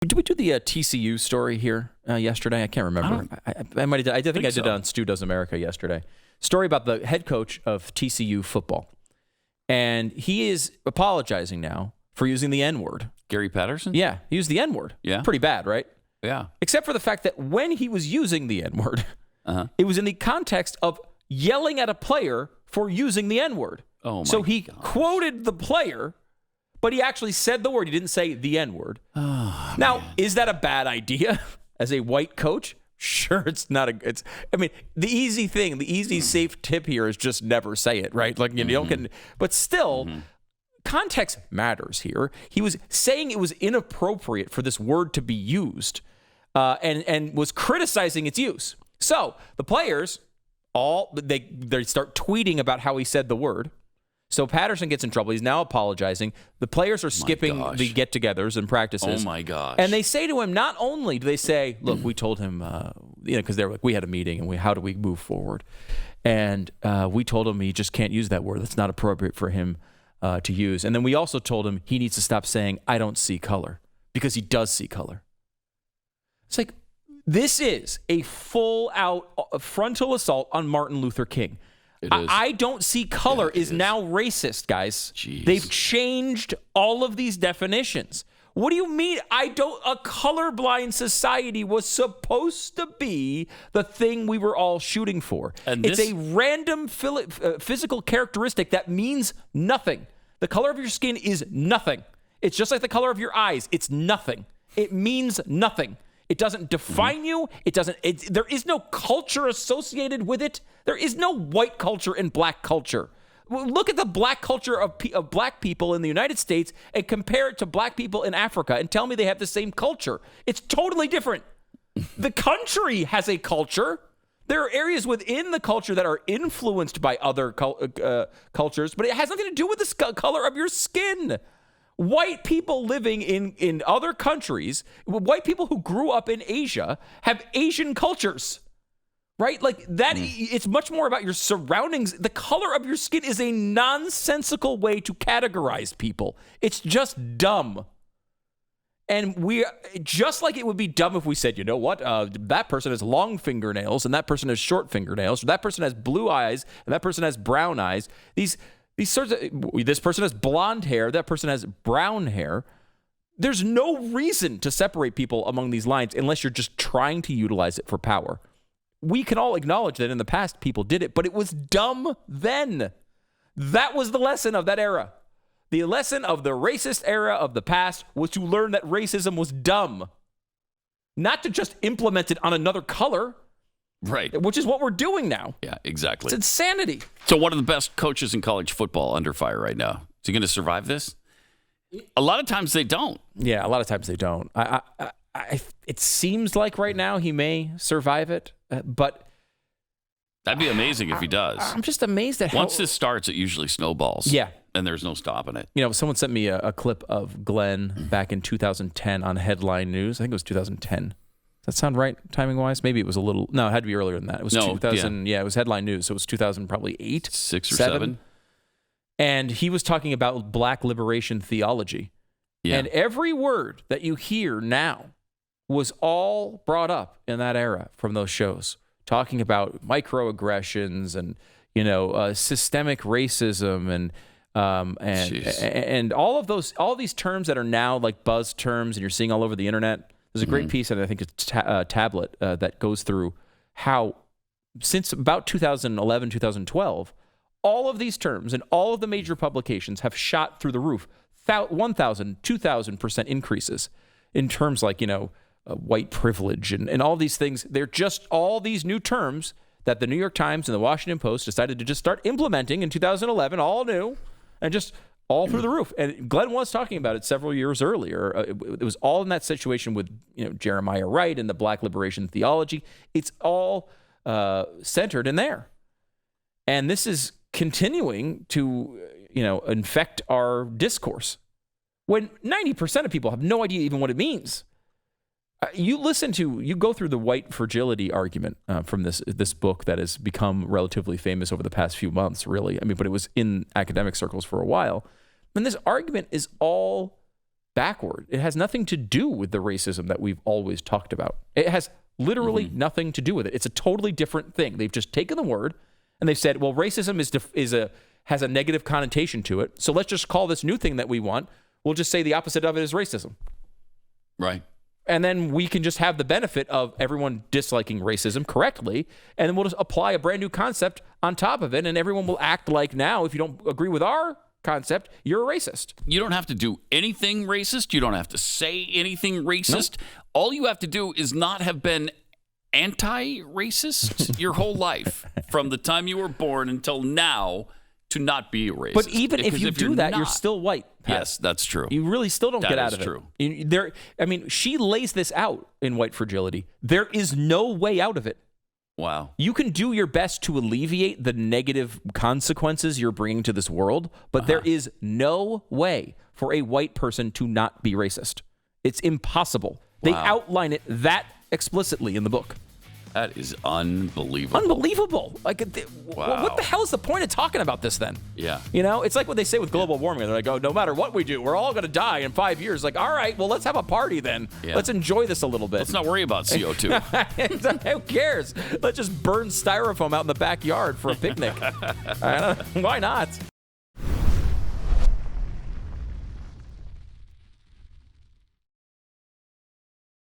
Did we do the TCU story here yesterday? I can't remember. I might have. I think I did it on Stu Does America yesterday. Story about the head coach of TCU football, and he is apologizing now for using the N-word. Gary Patterson? Yeah, he used the N-word. Yeah, pretty bad, right? Yeah. Except for the fact that when he was using the N-word, it was in the context of yelling at a player for using the N-word. Oh my! So he quoted the player. But he actually said the word. He didn't say the N-word. Oh, now, man. Is that a bad idea as a white coach? Sure, it's not the easy thing, the easy, safe tip here is just never say it, right? Like, you don't get, but still, context matters here. He was saying it was inappropriate for this word to be used and was criticizing its use. So the players, they start tweeting about how he said the word. So Patterson gets in trouble. He's now apologizing. The players are skipping the get-togethers and practices. Oh, my gosh. And they say to him, not only do they say, look, we told him, because they're like, we had a meeting, and how do we move forward? And we told him he just can't use that word. That's not appropriate for him to use. And then we also told him he needs to stop saying, I don't see color, because he does see color. It's like, this is a full-out frontal assault on Martin Luther King. I don't see color is now racist, guys. Jeez. They've changed all of these definitions. What do you mean? A colorblind society was supposed to be the thing we were all shooting for. And it's a random physical characteristic that means nothing. The color of your skin is nothing. It's just like the color of your eyes. It's nothing. It means nothing. It doesn't define you. There is no culture associated with it. There is no white culture and black culture. Look at the black culture of black people in the United States and compare it to black people in Africa and tell me they have the same culture. It's totally different. The country has a culture. There are areas within the culture that are influenced by other cultures, but it has nothing to do with the color of your skin. White people living in other countries, white people who grew up in Asia have Asian cultures, right? Like that, it's much more about your surroundings. The color of your skin is a nonsensical way to categorize people. It's just dumb. And just like it would be dumb if we said, you know what, that person has long fingernails and that person has short fingernails, or that person has blue eyes and that person has brown eyes. This person has blonde hair, that person has brown hair. There's no reason to separate people among these lines unless you're just trying to utilize it for power. We can all acknowledge that in the past people did it, but it was dumb then. That was the lesson of that era. The lesson of the racist era of the past was to learn that racism was dumb, not to just implement it on another color. Right. Which is what we're doing now. Yeah, exactly. It's insanity. So one of the best coaches in college football under fire right now. Is he going to survive this? A lot of times they don't. Yeah, a lot of times they don't. It seems like right now he may survive it, but... That'd be amazing if he does. I'm just amazed at how... Once this starts, it usually snowballs. Yeah. And there's no stopping it. You know, someone sent me a clip of Glenn back in 2010 on Headline News. I think it was 2010. Does that sound right, timing-wise? Maybe it was a little... No, it had to be earlier than that. It was 2000... Yeah, it was Headline News, so it was 2000, probably 8? 6 or 7. And he was talking about black liberation theology. Yeah. And every word that you hear now was all brought up in that era from those shows, talking about microaggressions and, systemic racism and all these terms that are now like buzz terms and you're seeing all over the internet. There's a great piece, and I think it's Tablet that goes through how since about 2011, 2012, all of these terms and all of the major publications have shot through the roof, 1,000, 2,000% increases in terms like, white privilege and all these things. They're just all these new terms that the New York Times and the Washington Post decided to just start implementing in 2011, all new, and just all through the roof. And Glenn was talking about it several years earlier. It was all in that situation with Jeremiah Wright and the black liberation theology. It's all centered in there. And this is continuing to, infect our discourse when 90% of people have no idea even what it means. You go through the white fragility argument from this book that has become relatively famous over the past few months, really. But it was in academic circles for a while. And this argument is all backward. It has nothing to do with the racism that we've always talked about. It has literally nothing to do with it. It's a totally different thing. They've just taken the word and they've said, well, racism has a negative connotation to it. So let's just call this new thing that we want. We'll just say the opposite of it is racism. Right. And then we can just have the benefit of everyone disliking racism correctly. And then we'll just apply a brand new concept on top of it. And everyone will act like now, if you don't agree with our concept, you're a racist. You don't have to do anything racist. You don't have to say anything racist. Nope. All you have to do is not have been anti-racist your whole life, from the time you were born until now, to not be a racist. But even if you do that, you're still white, Pat. Yes, that's true. You really still don't get out of it. That's true. She lays this out in White Fragility. There is no way out of it. Wow. You can do your best to alleviate the negative consequences you're bringing to this world, but there is no way for a white person to not be racist. It's impossible. They outline it that explicitly in the book. That is unbelievable. Unbelievable. Like, what the hell is the point of talking about this then? Yeah. You know, it's like what they say with global warming. They're like, oh, no matter what we do, we're all going to die in 5 years. Like, all right, well, let's have a party then. Yeah. Let's enjoy this a little bit. Let's not worry about CO2. Who cares? Let's just burn styrofoam out in the backyard for a picnic. Why not?